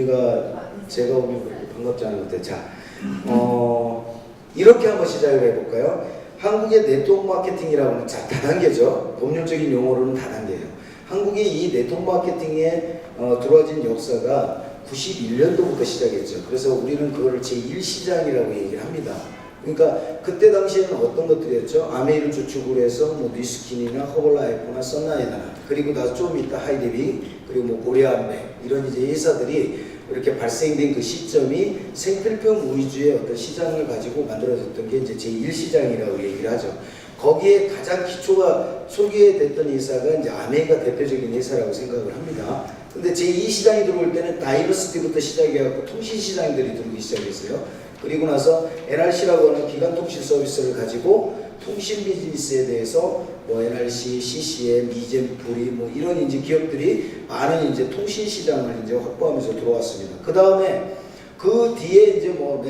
우리가 제가 오면 그렇게 반갑지 않은 것 같아요. 자, 이렇게 한번 시작을 해볼까요? 한국의 네트워크 마케팅이라고 하는, 자, 다단계죠. 법률적인 용어로는 다단계예요. 한국의 이 네트워크 마케팅에 들어와진 역사가 91년도부터 시작했죠. 그래서 우리는 그거를 제1시장이라고 얘기를 합니다. 그러니까 그때 당시에는 어떤 것들이었죠? 아메이를 주축으로 해서 뭐 뉴스킨이나 허벌라이프나 썬라이드나, 그리고 나서 좀 이따 하이디빙, 그리고 뭐 고려안맥, 이런 이제 회사들이 이렇게 발생된 그 시점이 생필품 위주의 어떤 시장을 가지고 만들어졌던 게 이제 제1시장이라고 얘기를 하죠. 거기에 가장 기초가 소개됐던 회사가 이제 아메이가 대표적인 회사라고 생각을 합니다. 근데 제2시장이 들어올 때는 다이버시티부터 시작해갖고 통신시장들이 들어오기 시작했어요. 그리고 나서 NRC라고 하는 기간통신 서비스를 가지고 통신 비즈니스에 대해서 뭐 NRC, CCM, 이젠, 프리 뭐 이런 이제 기업들이 많은 이제 통신 시장을 이제 확보하면서 들어왔습니다. 그 다음에 그 뒤에 이제 뭐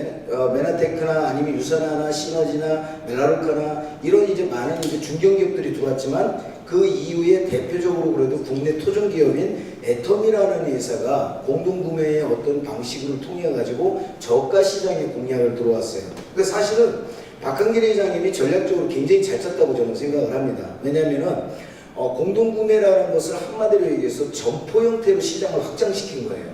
메나테크나 아니면 유사나나 시너지나 멜라루카나 이런 이제 많은 이제 중견기업들이 들어왔지만, 그 이후에 대표적으로 그래도 국내 토종 기업인 애텀이라는 회사가 공동구매의 어떤 방식을 통해 가지고 저가 시장의 공략을 들어왔어요. 그 사실은 박한길 회장님이 전략적으로 굉장히 잘 쳤다고 저는 생각을 합니다. 왜냐하면은 공동구매라는 것을 한마디로 얘기해서 점포 형태로 시장을 확장시킨 거예요.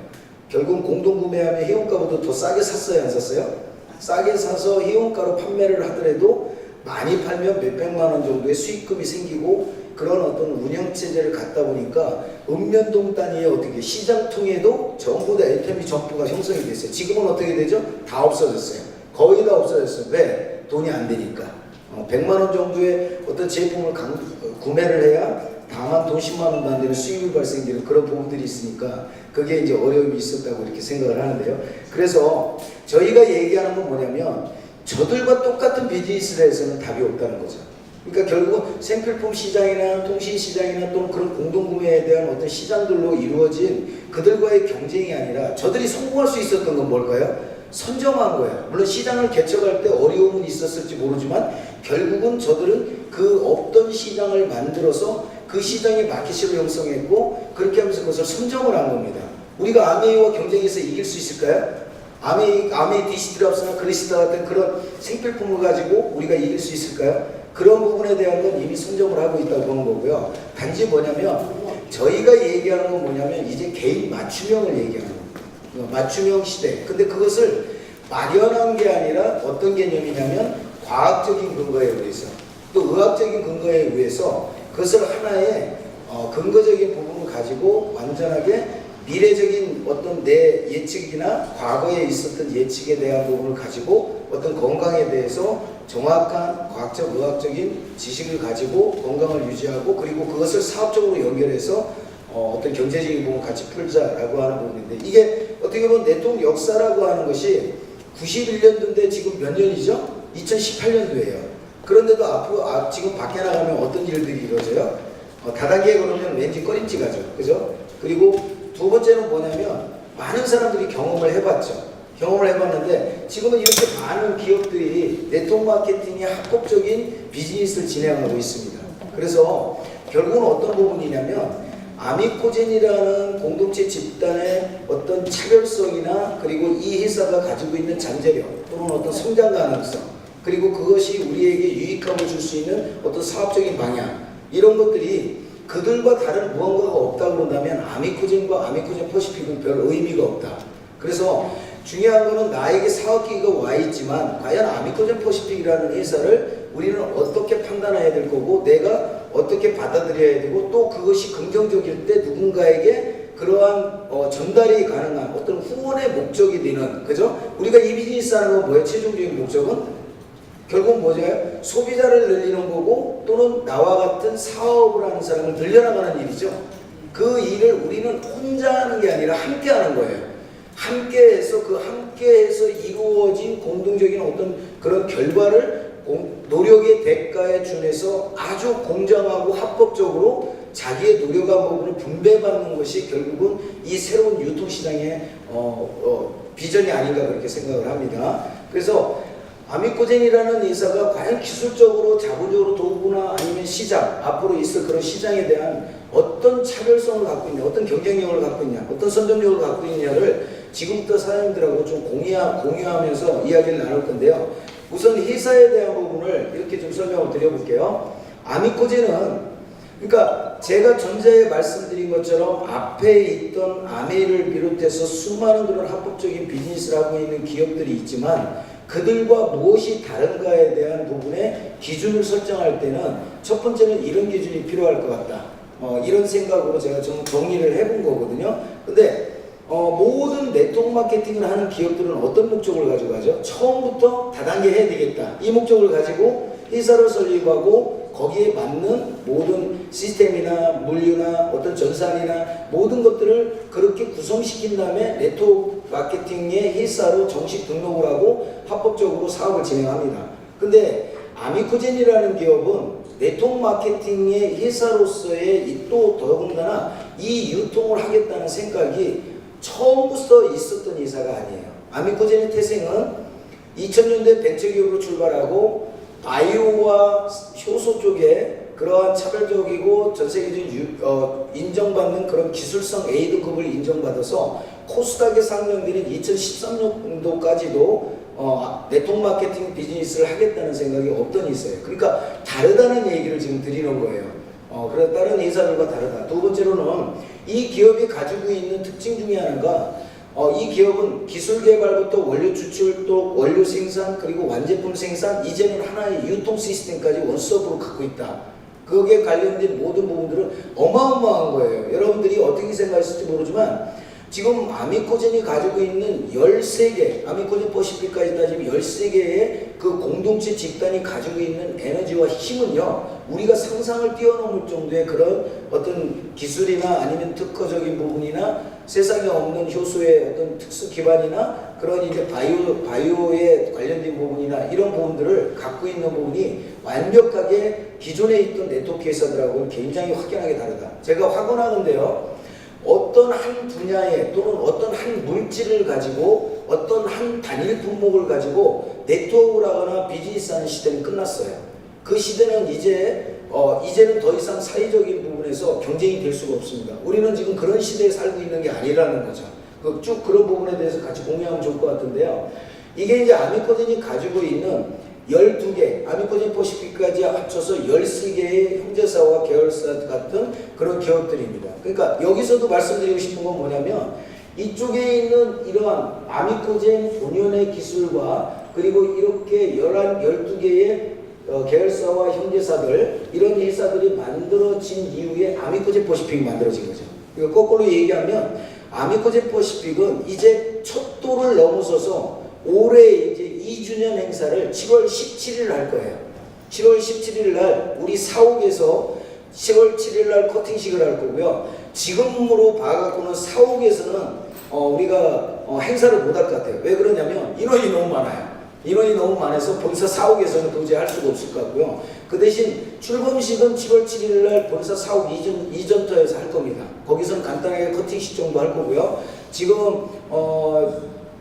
결국 공동구매하면 회원가보다 더 싸게 샀어요, 안 샀어요? 싸게 사서 회원가로 판매를 하더라도 많이 팔면 몇백만 원 정도의 수익금이 생기고, 그런 어떤 운영체제를 갖다 보니까 읍면동 단위의 어떻게 시장통에도 전부 다 애터미 점포가 형성이 됐어요. 지금은 어떻게 되죠? 다 없어졌어요. 거의 다 없어졌어요. 왜? 돈이 안 되니까. 100만 원 정도의 어떤 제품을 구매를 해야 다만 돈 10만 원도 안 되는 수익이 발생되는 그런 부분들이 있으니까 그게 이제 어려움이 있었다고 이렇게 생각을 하는데요. 그래서 저희가 얘기하는 건 뭐냐면, 저들과 똑같은 비즈니스를 해서는 답이 없다는 거죠. 그러니까 결국 생필품 시장이나 통신 시장이나 또는 그런 공동구매에 대한 어떤 시장들로 이루어진 그들과의 경쟁이 아니라, 저들이 성공할 수 있었던 건 뭘까요? 선점한 거예요. 물론 시장을 개척할 때 어려움은 있었을지 모르지만 결국은 저들은 그 없던 시장을 만들어서 그 시장의 마켓을 형성했고, 그렇게 하면서 그것을 선점을 한 겁니다. 우리가 아메이와 경쟁해서 이길 수 있을까요? 아메이 디스트랍스나 그리스타 같은 그런 생필품을 가지고 우리가 이길 수 있을까요? 그런 부분에 대한 건 이미 선점을 하고 있다고 보는 거고요. 단지 뭐냐면, 저희가 얘기하는 건 뭐냐면 이제 개인 맞춤형을 얘기하는 겁니다. 맞춤형 시대. 근데 그것을 막연한 게 아니라 어떤 개념이냐면 과학적인 근거에 의해서, 또 의학적인 근거에 의해서 그것을 하나의 근거적인 부분을 가지고 완전하게 미래적인 어떤 내 예측이나 과거에 있었던 예측에 대한 부분을 가지고 어떤 건강에 대해서 정확한 과학적 의학적인 지식을 가지고 건강을 유지하고, 그리고 그것을 사업적으로 연결해서 어떤 경제적인 부분을 같이 풀자라고 하는 부분인데, 이게 어떻게 보면 네트워크 역사라고 하는 것이 91년도인데 지금 몇 년이죠? 2018년도예요. 그런데도 앞으로 지금 밖에 나가면 어떤 일들이 이루어져요? 다단계에 그러면 왠지 꺼림지 가죠. 그죠? 그리고 두 번째는 뭐냐면, 많은 사람들이 경험을 해봤죠. 경험을 해봤는데 지금은 이렇게 많은 기업들이 네트워크 마케팅의 합법적인 비즈니스를 진행하고 있습니다. 그래서 결국은 어떤 부분이냐면, 아미코젠이라는 공동체 집단의 어떤 차별성이나, 그리고 이 회사가 가지고 있는 잠재력 또는 어떤 성장 가능성, 그리고 그것이 우리에게 유익함을 줄 수 있는 어떤 사업적인 방향, 이런 것들이 그들과 다른 무언가가 없다고 그런다면 아미코젠과 아미코젠 퍼시픽은 별 의미가 없다. 그래서 중요한 거는 나에게 사업기회가 와 있지만 과연 아미코젠 퍼시픽이라는 회사를 우리는 어떻게 판단해야 될 거고, 내가 어떻게 받아들여야 되고, 또 그것이 긍정적일 때 누군가에게 그러한 전달이 가능한 어떤 후원의 목적이 되는, 그죠? 우리가 이 비즈니스 하는 건 뭐예요? 최종적인 목적은 결국 뭐죠? 소비자를 늘리는 거고, 또는 나와 같은 사업을 하는 사람을 늘려나가는 일이죠. 그 일을 우리는 혼자 하는 게 아니라 함께 하는 거예요. 함께해서 함께해서 이루어진 공동적인 어떤 그런 결과를 노력의 대가에 준해서 아주 공정하고 합법적으로 자기의 노력한 부분을 분배받는 것이 결국은 이 새로운 유통시장의 비전이 아닌가 그렇게 생각을 합니다. 그래서 아미코젠이라는 회사가 과연 기술적으로 자본적으로 도구나 아니면 시장, 앞으로 있을 그런 시장에 대한 어떤 차별성을 갖고 있냐, 어떤 경쟁력을 갖고 있냐, 어떤 선점력을 갖고 있냐를 지금부터 사장님들하고 좀 공유하면서 이야기를 나눌 건데요. 우선 회사에 대한 부분을 이렇게 좀 설명을 드려볼게요. 아미코젠은 그러니까 제가 전자에 말씀드린 것처럼 앞에 있던 아메이를 비롯해서 수많은 그런 합법적인 비즈니스를 하고 있는 기업들이 있지만 그들과 무엇이 다른가에 대한 부분에 기준을 설정할 때는 첫 번째는 이런 기준이 필요할 것 같다. 이런 생각으로 제가 좀 정리를 해본 거거든요. 근데 모든 네트워크 마케팅을 하는 기업들은 어떤 목적을 가지고 하죠? 처음부터 다단계 해야 되겠다. 이 목적을 가지고 회사를 설립하고 거기에 맞는 모든 시스템이나 물류나 어떤 전산이나 모든 것들을 그렇게 구성시킨 다음에 네트워크 마케팅의 회사로 정식 등록을 하고 합법적으로 사업을 진행합니다. 근데 아미코젠이라는 기업은 네트워크 마케팅의 회사로서의 또 더군다나 이 유통을 하겠다는 생각이 처음부터 있었던 회사가 아니에요. 아미코젠의 태생은 2000년대 벤처기업으로 출발하고 바이오와 효소 쪽에 그러한 차별적이고 전 세계적인 인정받는 그런 기술성 A등급을 인정받아서 코스닥에 상장되는 2013년도까지도 네트워크 마케팅 비즈니스를 하겠다는 생각이 없던 있어요. 그러니까 다르다는 얘기를 지금 드리는 거예요. 그래서 다른 회사들과 다르다. 두 번째로는 이 기업이 가지고 있는 특징 중에 하나가 이 기업은 기술 개발부터 원료 추출 또 원료 생산 그리고 완제품 생산 이제는 하나의 유통 시스템까지 원스톱으로 갖고 있다. 거기에 관련된 모든 부분들은 어마어마한 거예요. 여러분들이 어떻게 생각하실지 모르지만 지금 아미코젠이 가지고 있는 13개, 아미코젠 퍼시픽까지 따지면 13개의 그 공동체 집단이 가지고 있는 에너지와 힘은요, 우리가 상상을 뛰어넘을 정도의 그런 어떤 기술이나 아니면 특허적인 부분이나 세상에 없는 효소의 어떤 특수 기반이나 그런 이제 바이오에 관련된 부분이나 이런 부분들을 갖고 있는 부분이 완벽하게 기존에 있던 네트워크 회사들하고는 굉장히 확연하게 다르다. 제가 확언하는데요. 어떤 한 분야에 또는 어떤 한 물질을 가지고 어떤 한 단일 품목을 가지고 네트워크를 하거나 비즈니스하는 시대는 끝났어요. 그 시대는 이제는 더 이상 사회적인 부분에서 경쟁이 될 수가 없습니다. 우리는 지금 그런 시대에 살고 있는 게 아니라는 거죠. 쭉 그런 부분에 대해서 같이 공유하면 좋을 것 같은데요. 이게 이제 아미코젠이 가지고 있는 12개, 아미코젠 퍼시픽까지 합쳐서 13개의 형제사와 계열사 같은 그런 기업들입니다. 그러니까 여기서도 말씀드리고 싶은 건 뭐냐면 이쪽에 있는 이러한 아미코젠 본연의 기술과 그리고 이렇게 12개의 계열사와 형제사들 이런 회사들이 만들어진 이후에 아미코젠 퍼시픽이 만들어진 거죠. 그러니까 거꾸로 얘기하면 아미코젠 퍼시픽은 이제 첫 도를 넘어서서 올해 이제 2주년 행사를 7월 17일 할 거예요. 7월 17일 날 우리 사옥에서 10월 7일 날 커팅식을 할 거고요. 지금으로 봐갖고는 사옥에서는 우리가 행사를 못 할 것 같아요. 왜 그러냐면 인원이 너무 많아요. 인원이 너무 많아서 본사 사옥에서는 도저히 할 수가 없을 것 같고요. 그 대신 출범식은 7월 7일 날 본사 사옥 이전터에서 할 겁니다. 거기서는 간단하게 커팅식 정도 할 거고요. 지금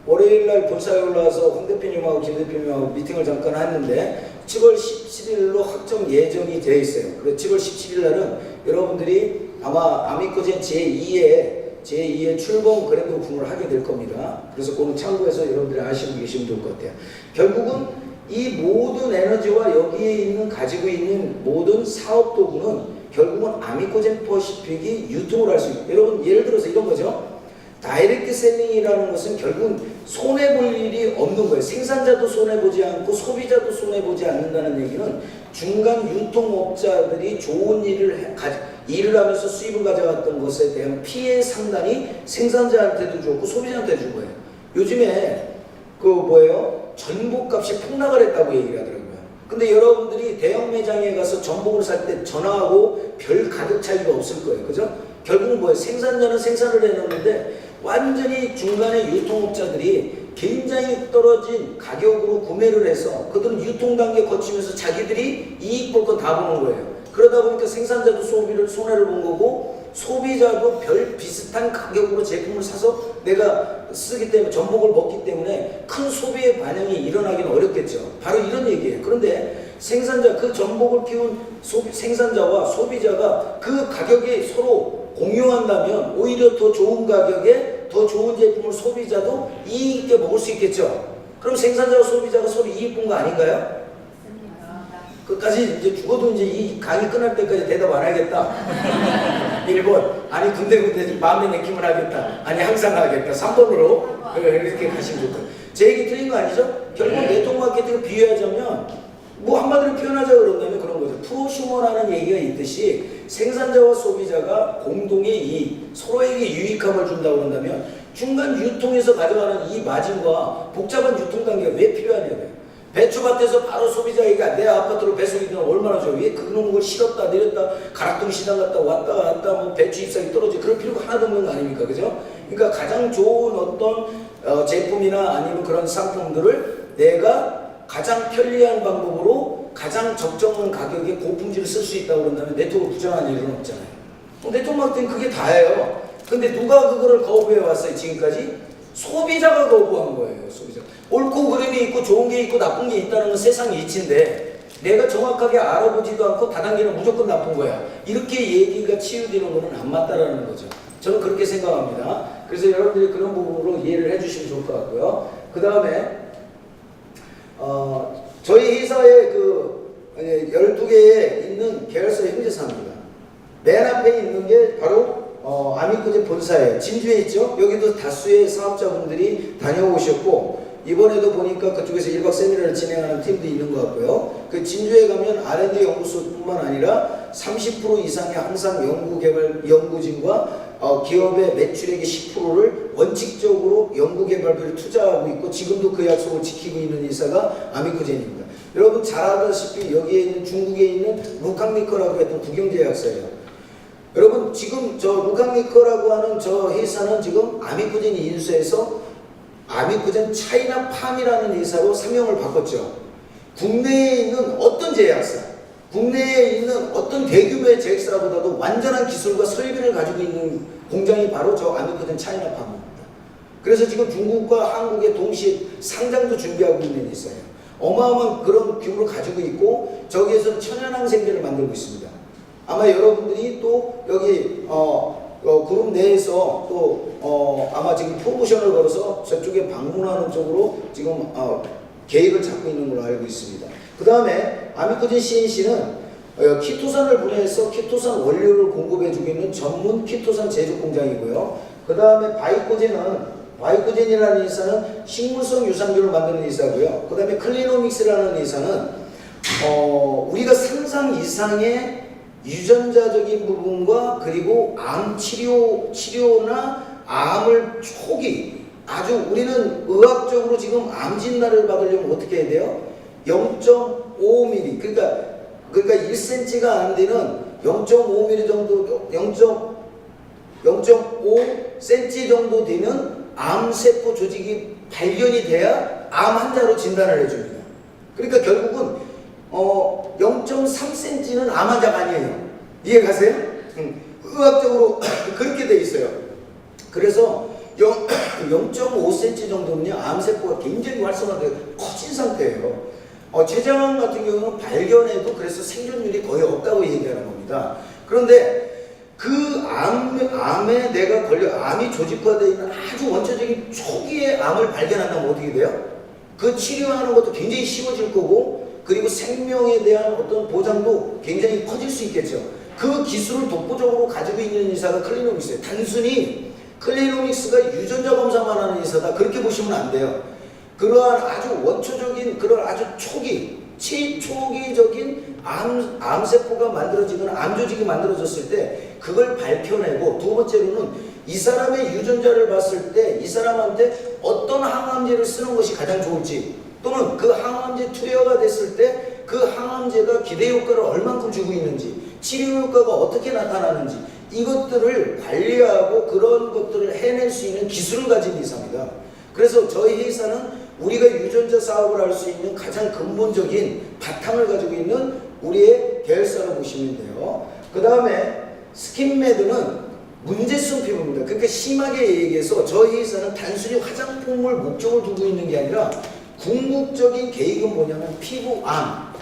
월요일날 본사에 올라와서 홍 대표님하고 김 대표님하고 미팅을 잠깐 했는데 7월 17일로 확정 예정이 되어 있어요. 그래서 7월 17일날은 여러분들이 아마 아미코젠 제2의 출범 그랜드 오픈을 하게 될 겁니다. 그래서 그건 참고해서 여러분들이 아시고 계시면 좋을 것 같아요. 결국은 이 모든 에너지와 여기에 가지고 있는 모든 사업 도구는 결국은 아미코젠 퍼시픽이 유통을 할 수 있고, 여러분 예를 들어서 이런 거죠. 다이렉트 셀링이라는 것은 결국은 손해볼 일이 없는 거예요. 생산자도 손해보지 않고 소비자도 손해보지 않는다는 얘기는 중간 유통업자들이 좋은 일을 하면서 수입을 가져갔던 것에 대한 피해 상단이 생산자한테도 좋고 소비자한테도 준 거예요. 요즘에 전복값이 폭락을 했다고 얘기를 하더라고요. 근데 여러분들이 대형 매장에 가서 전복을 살 때 전화하고 별 가격 차이가 없을 거예요. 그죠? 결국은 뭐예요? 생산자는 생산을 해놓는데 완전히 중간에 유통업자들이 굉장히 떨어진 가격으로 구매를 해서 그들은 유통 단계 거치면서 자기들이 이익 볼 건 다 보는 거예요. 그러다 보니까 생산자도 소비를 손해를 본 거고 소비자도 별 비슷한 가격으로 제품을 사서 내가 쓰기 때문에 전복을 먹기 때문에 큰 소비의 반영이 일어나기는 어렵겠죠. 바로 이런 얘기예요. 그런데 생산자, 그 전복을 키운 생산자와 소비자가 그 가격이 서로 공유한다면 오히려 더 좋은 가격에 더 좋은 제품을 소비자도 이익 있게 먹을 수 있겠죠. 그럼 생산자와 소비자가 서로 이익 본 거 아닌가요? 끝까지 이제 죽어도 이제 이 강의 끝날 때까지 대답 안 하겠다. 1번, 아니 군데 마음에 내키면 하겠다. 아니 항상 하겠다. 3번으로 이렇게 가시면 좋고. 제 얘기 틀린 거 아니죠? 결국 네트워크 마케팅을 비유하자면 뭐 한마디로 표현하자 그런다면 그런 거죠. 프로슈머라는 얘기가 있듯이 생산자와 소비자가 공동의 이익, 서로에게 유익함을 준다고 그런다면 중간 유통에서 가져가는 이 마진과 복잡한 유통 단계가 왜 필요하냐고요. 배추밭에서 바로 소비자에게 내 아파트로 배송이 되면 얼마나 좋아. 왜 그런 걸 실었다 내렸다 가락동 시장 갔다 왔다 갔다 뭐 배추 잎사귀 떨어지 그럴 필요가 하나도 없는 거 아닙니까? 그죠? 그러니까 가장 좋은 어떤 제품이나 아니면 그런 상품들을 내가 가장 편리한 방법으로 가장 적정한 가격에 고품질을 쓸 수 있다고 그런다면 네트워크 부정하는 일은 없잖아요. 네트워크 마케팅 그게 다예요. 근데 누가 그거를 거부해 왔어요 지금까지? 소비자가 거부한 거예요. 소비자. 옳고 그름이 있고 좋은 게 있고 나쁜 게 있다는 건 세상의 이치인데 내가 정확하게 알아보지도 않고 다단계는 무조건 나쁜 거야. 이렇게 얘기가 치유되는 거는 안 맞다라는 거죠. 저는 그렇게 생각합니다. 그래서 여러분들이 그런 부분으로 이해를 해주시면 좋을 것 같고요. 그 다음에 저희 회사에 그 12개에 있는 계열사 형제사입니다. 맨 앞에 있는 게 바로 아미코제 본사예요. 진주에 있죠. 여기도 다수의 사업자분들이 다녀오셨고 이번에도 보니까 그쪽에서 1박 세미나를 진행하는 팀도 있는 것 같고요. 그 진주에 가면 R&D 연구소뿐만 아니라 30% 이상의 항상 연구진과 기업의 매출액의 10%를 원칙적으로 연구개발비를 투자하고 있고 지금도 그 약속을 지키고 있는 회사가 아미코젠입니다. 여러분 잘 알다시피 여기에 있는 중국에 있는 루캉니커라고 했던 국영제약사예요. 여러분 지금 저 루캉니커라고 하는 저 회사는 지금 아미코젠이 인수해서 아미코젠 차이나팜이라는 회사로 상명을 바꿨죠. 국내에 있는 어떤 제약사, 국내에 있는 어떤 대규모의 제약사보다도 완전한 기술과 설비를 가지고 있는 공장이 바로 저 아미코젠 차이나팜입니다. 그래서 지금 중국과 한국에 동시에 상장도 준비하고 있는 회사예요. 어마어마한 그런 규모를 가지고 있고 저기에서는 천연항생제를 만들고 있습니다. 아마 여러분들이 또 여기 그룹 내에서 또 아마 지금 프로모션을 걸어서 저쪽에 방문하는 쪽으로 지금 계획을 잡고 있는 걸로 알고 있습니다. 그 다음에 아미코젠 CNC는 키토산을 분해해서 키토산 원료를 공급해주고 있는 전문 키토산 제조 공장이고요. 그 다음에 바이코젠이라는 회사는 식물성 유산균을 만드는 회사고요. 그 다음에 클리노믹스라는 회사는 우리가 상상 이상의 유전자적인 부분과 그리고 암 치료나 암을 초기 아주 우리는 의학적으로 지금 암 진단을 받으려면 어떻게 해야 돼요? 0.5mm 그러니까 1cm가 안 되는 0.5mm 정도 0.5cm 정도 되는 암세포 조직이 발견이 돼야 암 환자로 진단을 해줍니다. 그러니까 결국은 0.3cm는 암 환자가 아니에요. 이해 가세요? 의학적으로 그렇게 돼 있어요. 그래서 0.5cm 정도면요 암세포가 굉장히 활성화되어 커진 상태예요. 췌장암 같은 경우는 발견해도 그래서 생존율이 거의 없다고 얘기하는 겁니다. 그런데 그 암에 내가 암이 조직화되어 있는 아주 원초적인 초기에 암을 발견한다면 어떻게 돼요? 그 치료하는 것도 굉장히 쉬워질 거고 그리고 생명에 대한 어떤 보장도 굉장히 커질 수 있겠죠. 그 기술을 독보적으로 가지고 있는 회사가 클리노믹스예요. 단순히 클리노믹스가 유전자 검사만 하는 회사다 그렇게 보시면 안 돼요. 그러한 아주 원초적인 그런 아주 초기적인 암세포가 만들어지거나 암조직이 만들어졌을 때 그걸 밝혀내고 두 번째로는 이 사람의 유전자를 봤을 때 이 사람한테 어떤 항암제를 쓰는 것이 가장 좋을지 또는 그 항암제 투여가 됐을 때 그 항암제가 기대 효과를 얼만큼 주고 있는지 치료 효과가 어떻게 나타나는지 이것들을 관리하고 그런 것들을 해낼 수 있는 기술을 가진 회사입니다. 그래서 저희 회사는 우리가 유전자 사업을 할 수 있는 가장 근본적인 바탕을 가지고 있는 우리의 계열사로 보시면 돼요. 그 다음에 스킨메드는 문제성 피부입니다. 그러니까 심하게 얘기해서 저희 회사는 단순히 화장품을 목적을 두고 있는 게 아니라 궁극적인 계획은 뭐냐면 피부암,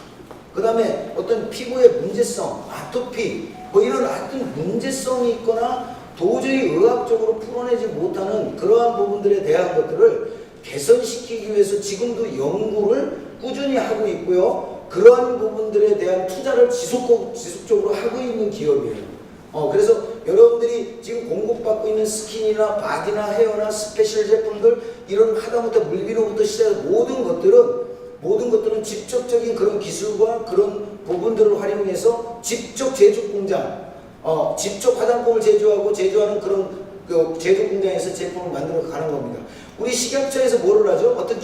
그 다음에 어떤 피부의 문제성, 아토피, 뭐 이런 하여튼 문제성이 있거나 도저히 의학적으로 풀어내지 못하는 그러한 부분들에 대한 것들을 개선시키기 위해서 지금도 연구를 꾸준히 하고 있고요. 그러한 부분들에 대한 투자를 지속적으로 하고 있는 기업이에요. 그래서 여러분들이 지금 공급받고 있는 스킨이나 바디나 헤어나 스페셜 제품들 이런 하다못해 물비로부터 시작해서 모든 것들은 직접적인 그런 기술과 그런 부분들을 활용해서 직접 제조 공장, 직접 화장품을 제조하는 그런 그 제조 공장에서 제품을 만들어 가는 겁니다. 우리 식약처에서 뭐를 하죠? 어떤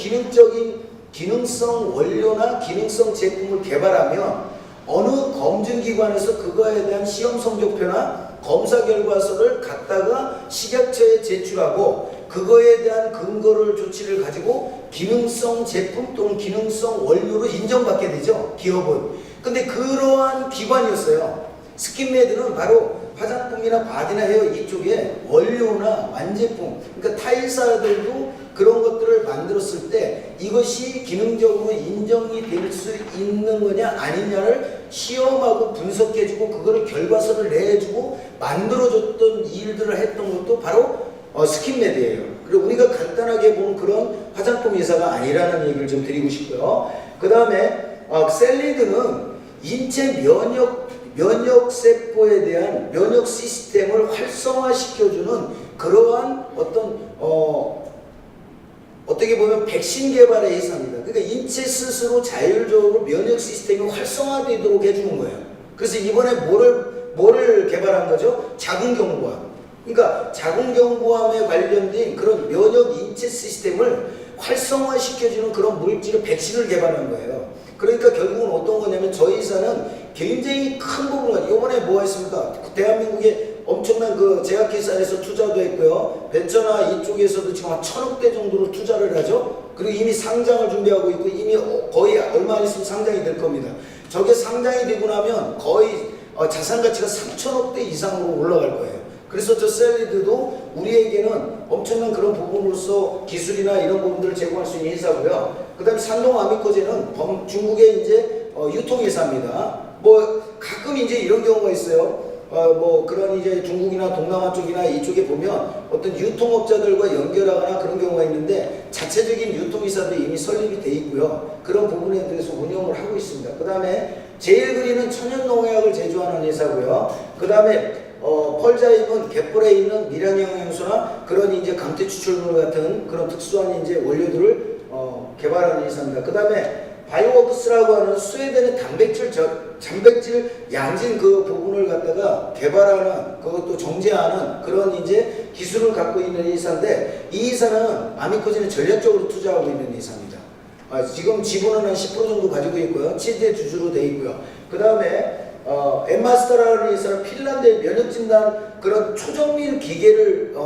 기능성 원료나 기능성 제품을 개발하면 어느 검증기관에서 그거에 대한 시험 성적표나 검사 결과서를 갖다가 식약처에 제출하고 그거에 대한 근거를 조치를 가지고 기능성 제품 또는 기능성 원료로 인정받게 되죠, 기업은. 근데 그러한 기관이었어요. 스킨메드는 바로 화장품이나 바디나 헤어 이쪽에 원료나 완제품, 그러니까 타일사들도 그런 것들을 만들었을 때 이것이 기능적으로 인정이 될 수 있는 거냐 아니냐를 시험하고 분석해주고 그거를 결과서를 내주고 만들어줬던 일들을 했던 것도 바로 스킨메드예요. 그리고 우리가 간단하게 보는 그런 화장품 회사가 아니라는 얘기를 좀 드리고 싶고요. 그 다음에 셀리드는 인체 면역세포에 대한 면역 시스템을 활성화시켜주는 그러한 어떻게 보면 백신 개발의 회사입니다. 그러니까 인체 스스로 자율적으로 면역 시스템이 활성화되도록 해주는 거예요. 그래서 이번에 뭐를 개발한 거죠? 자궁경부암. 그러니까 자궁경부암에 관련된 그런 면역 인체 시스템을 활성화시켜주는 그런 물질의 백신을 개발한 거예요. 그러니까 결국은 어떤 거냐면 저희 회사는 굉장히 큰 부분을 이번에 뭐가 있습니까? 대한민국에 엄청난 그 제약회사에서 투자도 했고요. 벤처나 이쪽에서도 지금 한 1,000억대 정도를 투자를 하죠. 그리고 이미 상장을 준비하고 있고 이미 거의 얼마 안 있으면 상장이 될 겁니다. 저게 상장이 되고 나면 거의 자산 가치가 3,000억대 이상으로 올라갈 거예요. 그래서 저 셀리드도 우리에게는 엄청난 그런 부분으로서 기술이나 이런 부분들을 제공할 수 있는 회사고요. 그 다음에 산동 아미코제는 중국의 이제 유통회사입니다. 뭐 가끔 이제 이런 경우가 있어요. 뭐 그런 이제 중국이나 동남아 쪽이나 이쪽에 보면 어떤 유통업자들과 연결하거나 그런 경우가 있는데 자체적인 유통회사들이 이미 설립이 돼 있고요. 그런 부분에 대해서 운영을 하고 있습니다. 그 다음에 제일그린은 천연농약을 제조하는 회사고요. 그 다음에 펄자임은 갯벌에 있는 미량영양소나 그런 이제 강태 추출물 같은 그런 특수한 이제 원료들을 개발하는 회사입니다. 그 다음에 바이오워크스라고 하는 스웨덴의 단백질 양진 그 부분을 갖다가 개발하는 그것도 정제하는 그런 이제 기술을 갖고 있는 회사인데 이 회사는 아미코진에 전략적으로 투자하고 있는 회사입니다. 지금 지분은 한 10% 정도 가지고 있고요. 치즈의 주주로 되어 있고요. 그 다음에 엠마스터라는 회사는 핀란드의 면역진단 그런 초정밀 기계를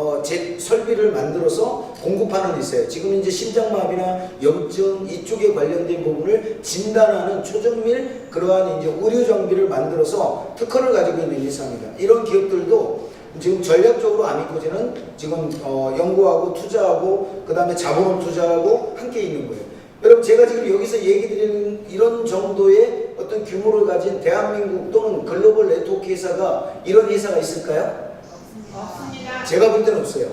설비를 만들어서 공급하는 회사예요. 지금 이제 심장마비나 염증 이쪽에 관련된 부분을 진단하는 초정밀 그러한 이제 의료 장비를 만들어서 특허를 가지고 있는 회사입니다. 이런 기업들도 지금 전략적으로 아미코진은 지금 연구하고 투자하고 그 다음에 자본을 투자하고 함께 있는 거예요. 여러분 제가 지금 여기서 얘기 드리는 이런 정도의 어떤 규모를 가진 대한민국 또는 글로벌 네트워크 회사가 이런 회사가 있을까요? 없습니다. 제가 볼 때는 없어요.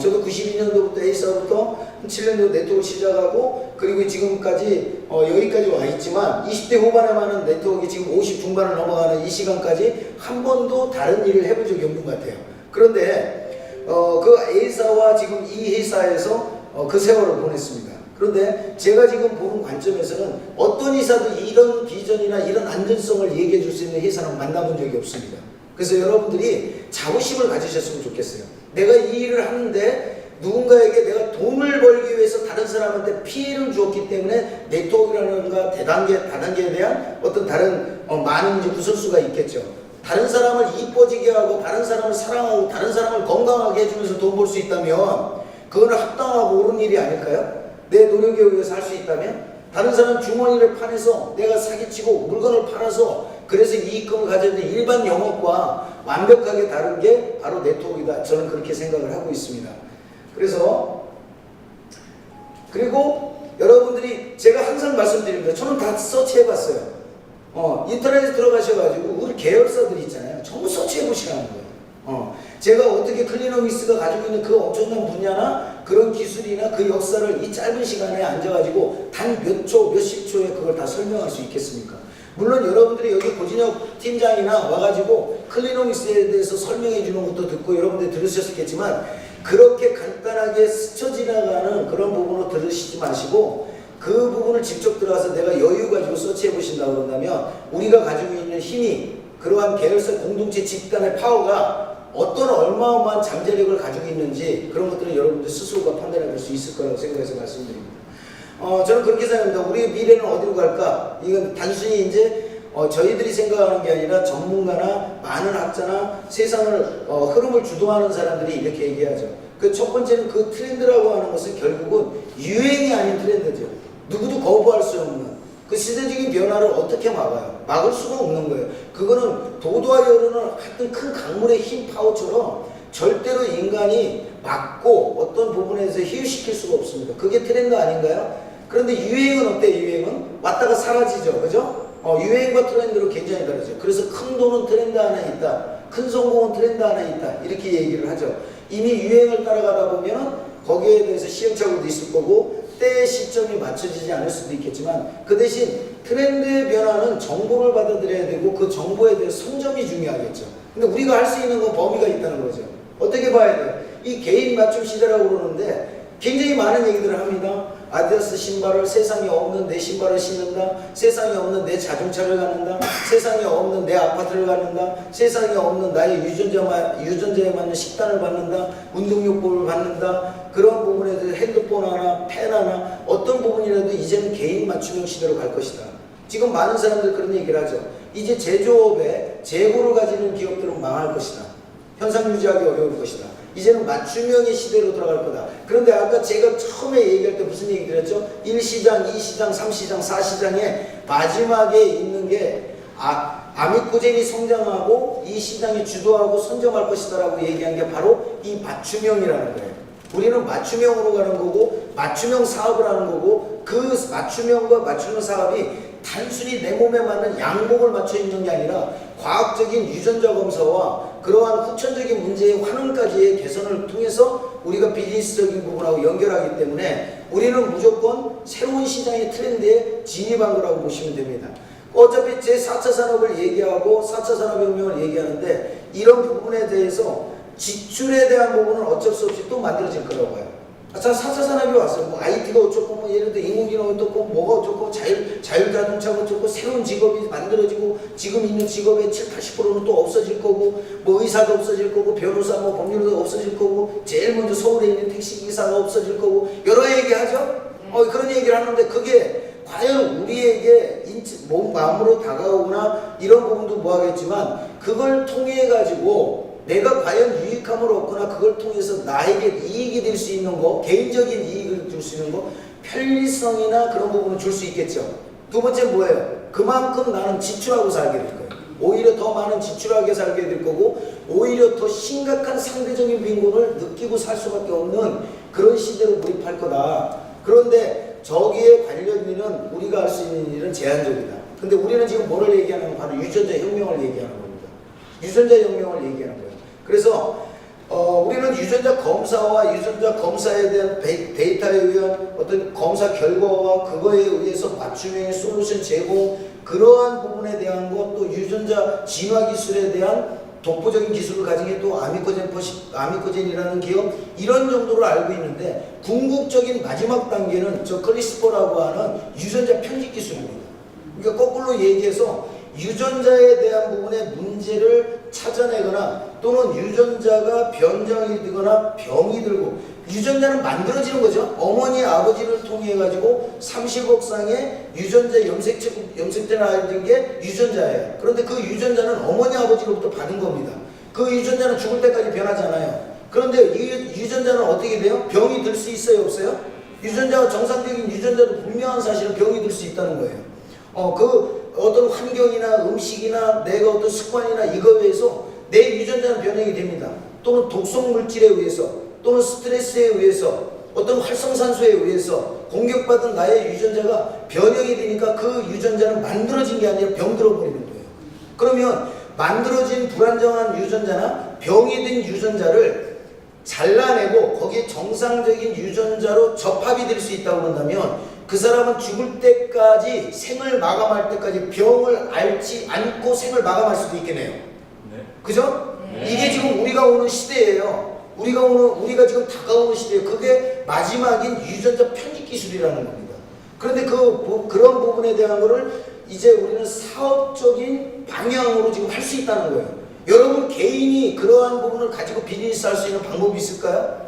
저도 92년도부터 회사부터 7년도 네트워크 시작하고 그리고 지금까지 여기까지 와 있지만 20대 후반에만은 네트워크가 지금 50 중반을 넘어가는 이 시간까지 한 번도 다른 일을 해본 적이 없는 것 같아요. 그런데 그 A사와 지금 이 회사에서 그 세월을 보냈습니다. 그런데 제가 지금 보는 관점에서는 어떤 회사도 이런 비전이나 이런 안전성을 얘기해 줄 수 있는 회사는 만나본 적이 없습니다. 그래서 여러분들이 자부심을 가지셨으면 좋겠어요. 내가 이 일을 하는데 누군가에게 내가 돈을 벌기 위해서 다른 사람한테 피해를 주었기 때문에 네트워크라든가 다단계에 대한 어떤 다른 많은 이제 우선수가 있겠죠. 다른 사람을 이뻐지게 하고 다른 사람을 사랑하고 다른 사람을 건강하게 해주면서 돈 벌 수 있다면 그거는 합당하고 옳은 일이 아닐까요? 내 노력에 의해서 할 수 있다면 다른 사람 주머니를 파내서 내가 사기치고 물건을 팔아서 그 그래서 이익금을 가져야 되는 일반 영업과 완벽하게 다른 게 바로 네트워크이다. 저는 그렇게 생각을 하고 있습니다. 그리고 여러분들이 제가 항상 말씀드립니다. 저는 다 서치해봤어요. 인터넷에 들어가셔가지고 우리 계열사들이 있잖아요. 전부 서치해보시라는 거예요. 제가 어떻게 클리노믹스가 가지고 있는 그 엄청난 분야나 그런 기술이나 그 역사를 이 짧은 시간에 앉아가지고 단 몇 초, 몇십 초에 그걸 다 설명할 수 있겠습니까? 물론 여러분들이 여기 고진혁 팀장이나 와가지고 클리노믹스에 대해서 설명해 주는 것도 듣고 여러분들이 들으셨겠지만 그렇게 간단하게 스쳐 지나가는 그런 부분을 들으시지 마시고 그 부분을 직접 들어가서 내가 여유 가지고 서치해 보신다고 그런다면 우리가 가지고 있는 힘이 그러한 계열사 공동체 집단의 파워가 어떤 어마어마한 잠재력을 가지고 있는지 그런 것들은 여러분들 스스로가 판단해 볼 수 있을 거라고 생각해서 말씀드립니다. 저는 그렇게 생각합니다. 우리의 미래는 어디로 갈까? 이건 단순히 이제 저희들이 생각하는 게 아니라 전문가나 많은 학자나 세상을 흐름을 주도하는 사람들이 이렇게 얘기하죠. 그 첫 번째는 그 트렌드라고 하는 것은 결국은 유행이 아닌 트렌드죠. 누구도 거부할 수 없는 그 시대적인 변화를 어떻게 막아요? 막을 수가 없는 거예요. 그거는 도도하 여론을 하여튼 큰 강물의 힘 파워처럼 절대로 인간이 막고 어떤 부분에서 희유시킬 수가 없습니다. 그게 트렌드 아닌가요? 그런데 유행은 어때? 유행은 왔다가 사라지죠. 그죠? 유행과 트렌드로 굉장히 다르죠. 그래서 큰 돈은 트렌드 안에 있다. 큰 성공은 트렌드 안에 있다. 이렇게 얘기를 하죠. 이미 유행을 따라가다 보면 거기에 대해서 시행착오도 있을 거고 때의 시점이 맞춰지지 않을 수도 있겠지만 그 대신 트렌드의 변화는 정보를 받아들여야 되고 그 정보에 대해서 선점이 중요하겠죠. 근데 우리가 할 수 있는 건 범위가 있다는 거죠. 어떻게 봐야 돼요? 이 개인 맞춤 시대라고 그러는데 굉장히 많은 얘기들을 합니다. 아디다스 신발을 세상에 없는 내 신발을 신는다. 세상에 없는 내 자동차를 갖는다. 세상에 없는 내 아파트를 갖는다. 세상에 없는 나의 유전자에 맞는 식단을 받는다. 운동요법을 받는다. 그런 부분에 대해서 핸드폰 하나, 펜 하나 어떤 부분이라도 이제는 개인 맞춤형 시대로 갈 것이다. 지금 많은 사람들이 그런 얘기를 하죠. 이제 제조업에 재고를 가지는 기업들은 망할 것이다. 현상 유지하기 어려울 것이다. 이제는 맞춤형의 시대로 들어갈 거다. 그런데 아까 제가 처음에 얘기할 때 무슨 얘기 드렸죠? 1시장, 2시장, 3시장, 4시장에 마지막에 있는 게 아미코젠이 성장하고 이 시장이 주도하고 선점할 것이다 라고 얘기한 게 바로 이 맞춤형이라는 거예요. 우리는 맞춤형으로 가는 거고 맞춤형 사업을 하는 거고 그 맞춤형과 맞춤형 사업이 단순히 내 몸에 맞는 양복을 맞춰 입는 게 아니라 과학적인 유전자 검사와 그러한 후천적인 문제의 환원까지의 개선을 통해서 우리가 비즈니스적인 부분하고 연결하기 때문에 우리는 무조건 새로운 시장의 트렌드에 진입한 거라고 보시면 됩니다. 어차피 제4차 산업을 얘기하고 4차 산업혁명을 얘기하는데 이런 부분에 대해서 지출에 대한 부분은 어쩔 수 없이 또 만들어질 거라고 봐요. 4차 산업이 왔어요. 뭐 IT가 어쩌고, 뭐 예를 들어 인공지능이 어쩌고, 뭐가 어쩌고, 자율자동차가 어쩌고, 새로운 직업이 만들어지고, 지금 있는 직업의 70~80%는 또 없어질 거고, 뭐 의사도 없어질 거고, 변호사, 뭐 법률도 없어질 거고, 제일 먼저 서울에 있는 택시기사가 없어질 거고, 여러 얘기 하죠? 그런 얘기를 하는데 그게 과연 우리에게 몸, 마음으로 다가오거나 이런 부분도 뭐하겠지만 그걸 통해 가지고 내가 과연 유익함을 얻거나 그걸 통해서 나에게 이익이 될 수 있는 거, 개인적인 이익을 줄 수 있는 거, 편리성이나 그런 부분을 줄 수 있겠죠. 두 번째 뭐예요? 그만큼 나는 지출하고 살게 될 거예요. 오히려 더 많은 지출하게 살게 될 거고 오히려 더 심각한 상대적인 빈곤을 느끼고 살 수밖에 없는 그런 시대로 몰입할 거다. 그런데 저기에 관련 일은 우리가 할 수 있는 일은 제한적이다. 근데 우리는 지금 뭐를 얘기하는 건 바로 유전자 혁명을 얘기하는 겁니다. 유전자 혁명을 얘기하는 거예요. 그래서 우리는 유전자 검사와 유전자 검사에 대한 데이터에 의한 어떤 검사 결과와 그거에 의해서 맞춤형의 솔루션 제공 그러한 부분에 대한 것 또 유전자 진화 기술에 대한 독보적인 기술을 가진 게 또 아미코젠이라는 기업 이런 정도로 알고 있는데 궁극적인 마지막 단계는 저 크리스퍼라고 하는 유전자 편집 기술입니다. 그러니까 거꾸로 얘기해서 유전자에 대한 부분의 문제를 찾아내거나 또는 유전자가 변장이 되거나 병이 들고 유전자는 만들어지는 거죠. 어머니 아버지를 통해 가지고 30억 쌍의 유전자 염색된 아이들인 게 유전자예요. 그런데 그 유전자는 어머니 아버지로부터 받은 겁니다. 그 유전자는 죽을 때까지 변하잖아요. 그런데 이 유전자는 어떻게 돼요? 병이 들 수 있어요, 없어요? 유전자가 정상적인 유전자도 분명한 사실은 병이 들 수 있다는 거예요. 어떤 환경이나 음식이나 내가 어떤 습관이나 이거에 의해서 내 유전자는 변형이 됩니다. 또는 독성 물질에 의해서 또는 스트레스에 의해서 어떤 활성산소에 의해서 공격받은 나의 유전자가 변형이 되니까 그 유전자는 만들어진 게 아니라 병들어 버리는 거예요. 그러면 만들어진 불안정한 유전자나 병이 된 유전자를 잘라내고 거기에 정상적인 유전자로 접합이 될 수 있다고 한다면 그 사람은 죽을 때까지, 생을 마감할 때까지 병을 앓지 않고 생을 마감할 수도 있겠네요. 네. 그죠? 네. 이게 지금 우리가 오는 시대예요. 우리가 지금 다가오는 시대예요. 그게 마지막인 유전자 편집 기술이라는 겁니다. 그런데 그런 부분에 대한 거를 이제 우리는 사업적인 방향으로 지금 할 수 있다는 거예요. 여러분 개인이 그러한 부분을 가지고 비즈니스 할 수 있는 방법이 있을까요?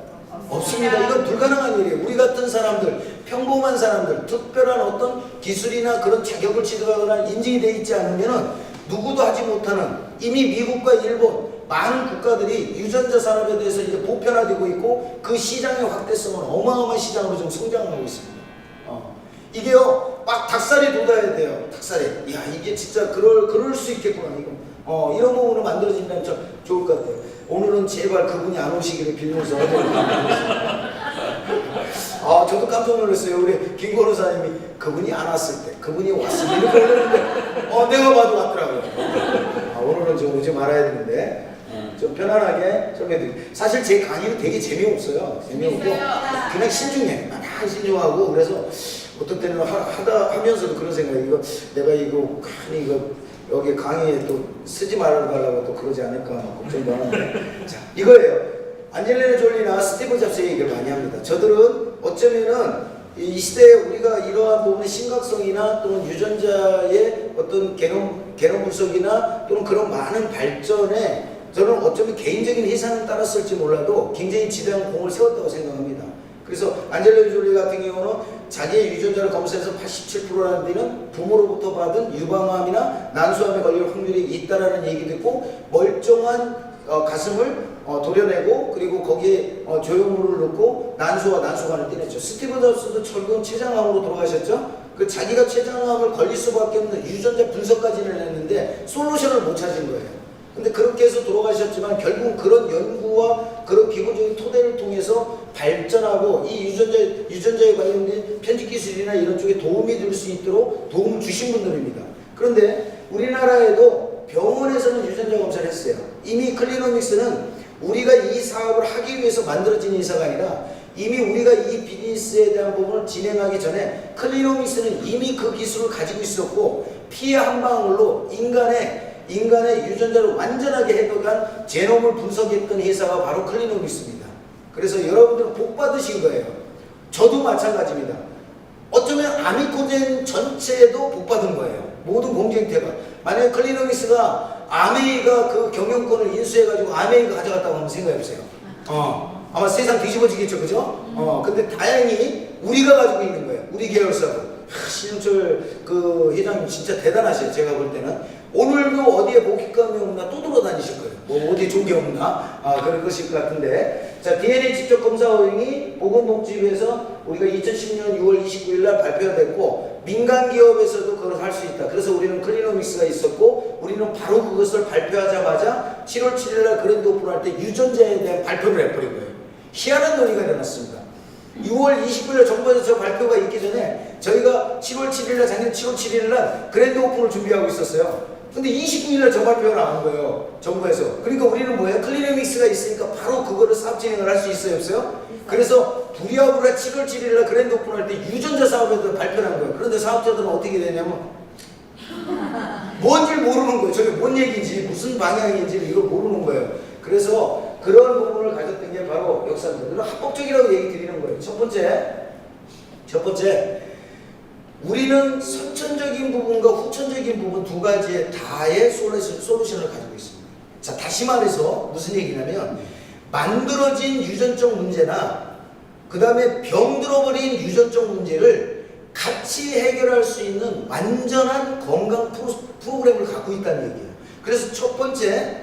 없습니다. 이건 불가능한 일이에요. 우리 같은 사람들, 평범한 사람들, 특별한 어떤 기술이나 그런 자격을 취득하거나 인증이 되어 있지 않으면 누구도 하지 못하는, 이미 미국과 일본 많은 국가들이 유전자 산업에 대해서 이제 보편화되고 있고 그 시장의 확대성은 어마어마한 시장으로 좀 성장하고 있습니다. 이게요, 막 닭살이 돋아야 돼요. 닭살이. 야, 이게 진짜 그럴 수 있겠구나. 이거. 이런 부분으로 만들어진다면 참 좋을 것 같아요. 오늘은 제발 그분이 안 오시기를 빌면서. 저도 깜짝 놀랐어요. 우리 김 변호사님이 그분이 안 왔을 때, 그분이 왔으면 이렇게 올렸는데, 내가 봐도 왔더라고요. 오늘은 좀 오지 말아야 되는데, 좀 편안하게 좀 해드릴게요. 사실 제 강의는 되게 재미없어요. 재미없고, 그냥 신중해. 막 신중하고, 그래서 어떤 때는 하면서도 그런 생각이, 내가 이거 여기 강의에 또 쓰지 말아달라고 또 그러지 않을까 걱정도 하는데. 자, 이거예요. 안젤리나 졸리나 스티브 잡스의 얘기를 많이 합니다. 저들은 어쩌면은 이 시대에 우리가 이러한 부분의 심각성이나 또는 유전자의 어떤 게놈 분석이나 또는 그런 많은 발전에 저는 어쩌면 개인적인 희생을 따랐을지 몰라도 굉장히 지대한 공을 세웠다고 생각합니다. 그래서 안젤리나 졸리 같은 경우는 자기의 유전자를 검사해서 87%라는 데는 부모로부터 받은 유방암이나 난소암에 걸릴 확률이 있다라는 얘기도 있고, 멀쩡한 가슴을 도려내고 그리고 거기에 조형물을 넣고 난소와 난소관을 떼냈죠. 스티브 잡스도 결국은 췌장암으로 돌아가셨죠. 그 자기가 췌장암을 걸릴 수밖에 없는 유전자 분석까지는 했는데 솔루션을 못 찾은 거예요. 근데 그렇게 해서 돌아가셨지만 결국 그런 연구와 그런 기본적인 토대를 통해서 발전하고 이 유전자에 관련된 편집 기술이나 이런 쪽에 도움이 될 수 있도록 도움을 주신 분들입니다. 그런데 우리나라에도 병원에서는 유전자 검사를 했어요. 이미 클리노믹스는 우리가 이 사업을 하기 위해서 만들어진 회사가 아니라 이미 우리가 이 비즈니스에 대한 부분을 진행하기 전에 클리노믹스는 이미 그 기술을 가지고 있었고, 피의 한 방울로 인간의 유전자를 완전하게 해독한 제놈을 분석했던 회사가 바로 클리노믹스입니다. 그래서 여러분들은 복 받으신 거예요. 저도 마찬가지입니다. 어쩌면 아미코젠 전체도 복 받은 거예요. 모든 공정태가. 만약에 클리노믹스가 아메이가 그 경영권을 인수해가지고 아메이가 가져갔다고 한번 생각해보세요. 아마 세상 뒤집어지겠죠, 그죠? 근데 다행히 우리가 가지고 있는 거예요. 우리 계열사고. 신영철 그 회장님 진짜 대단하셔요. 제가 볼 때는 오늘도 어디에 목격감이 없나 또 돌아다니실 거예요. 뭐 어디 좋은 게 없나 그럴 것일 것 같은데. 자, DNA 직접 검사 허용이 보건복지부에서 우리가 2010년 6월 29일 날 발표가 됐고, 민간 기업에서도 그걸 할 수 있다. 그래서 우리는 클리노믹스가 있었고, 우리는 바로 그것을 발표하자마자 7월 7일 날 그랜드 오픈할 때 유전자에 대한 발표를 해버린 거예요. 희한한 논의가 일어났습니다. 6월 29일 정부에서 저 발표가 있기 전에 저희가 7월 7일날 작년 7월 7일날 그랜드 오픈을 준비하고 있었어요. 근데 29일날 저 발표가 나온 거예요, 정부에서. 그러니까 우리는 뭐예요? 클리노믹스가 있으니까 바로 그거를 사업 진행을 할 수 있어요, 없어요? 그래서 부랴부랴 7월 7일날 그랜드 오픈할 때 유전자 사업에 대해 발표를 한 거예요. 그런데 사업자들은 어떻게 되냐면 뭔지 모르는 거예요. 저게 뭔 얘기인지 무슨 방향인지 이걸 모르는 거예요. 그래서 그런 부분을 가졌던 게 바로 역사입니다. 합법적이라고 얘기 드리는 거예요. 첫 번째, 우리는 선천적인 부분과 후천적인 부분 두 가지의 다의 솔루션을 가지고 있습니다. 자, 다시 말해서 무슨 얘기냐면 만들어진 유전적 문제나 그 다음에 병들어버린 유전적 문제를 같이 해결할 수 있는 완전한 건강 프로그램을 갖고 있다는 얘기예요. 그래서 첫 번째,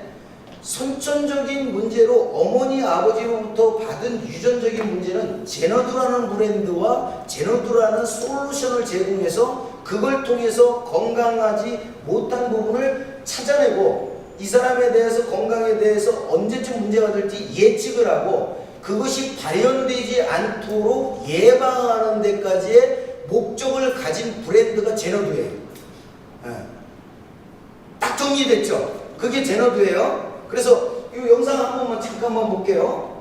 선천적인 문제로 어머니 아버지로부터 받은 유전적인 문제는 제너두라는 브랜드와 제너두라는 솔루션을 제공해서 그걸 통해서 건강하지 못한 부분을 찾아내고 이 사람에 대해서 건강에 대해서 언제쯤 문제가 될지 예측을 하고 그것이 발현되지 않도록 예방하는 데까지의 목적을 가진 브랜드가 제너두예요. 딱 정리됐죠? 그게 제너두예요. 그래서 이 영상 한 번만 잠깐만 볼게요.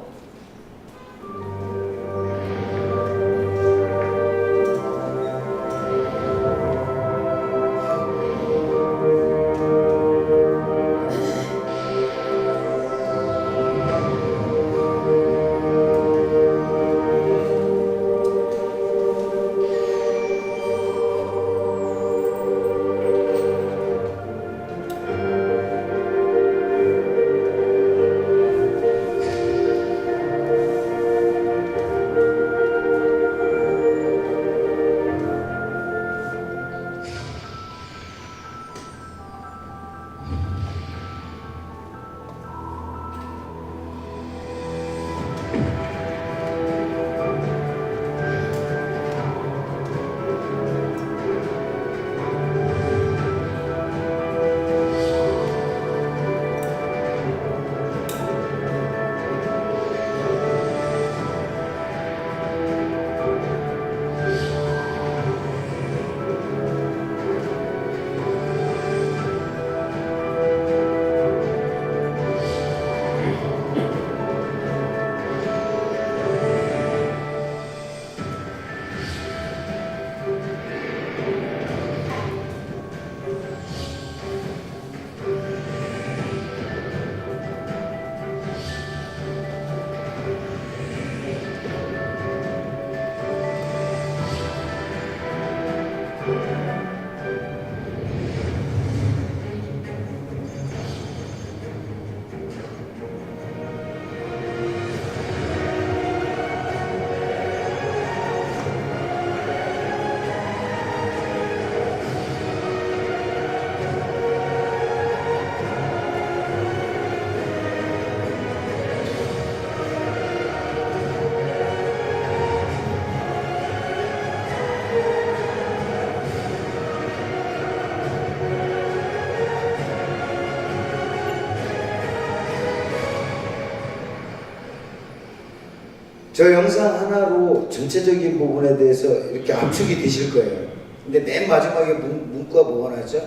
저 영상 하나로 전체적인 부분에 대해서 이렇게 압축이 되실 거예요. 근데 맨 마지막에 문구가 뭐가 나죠?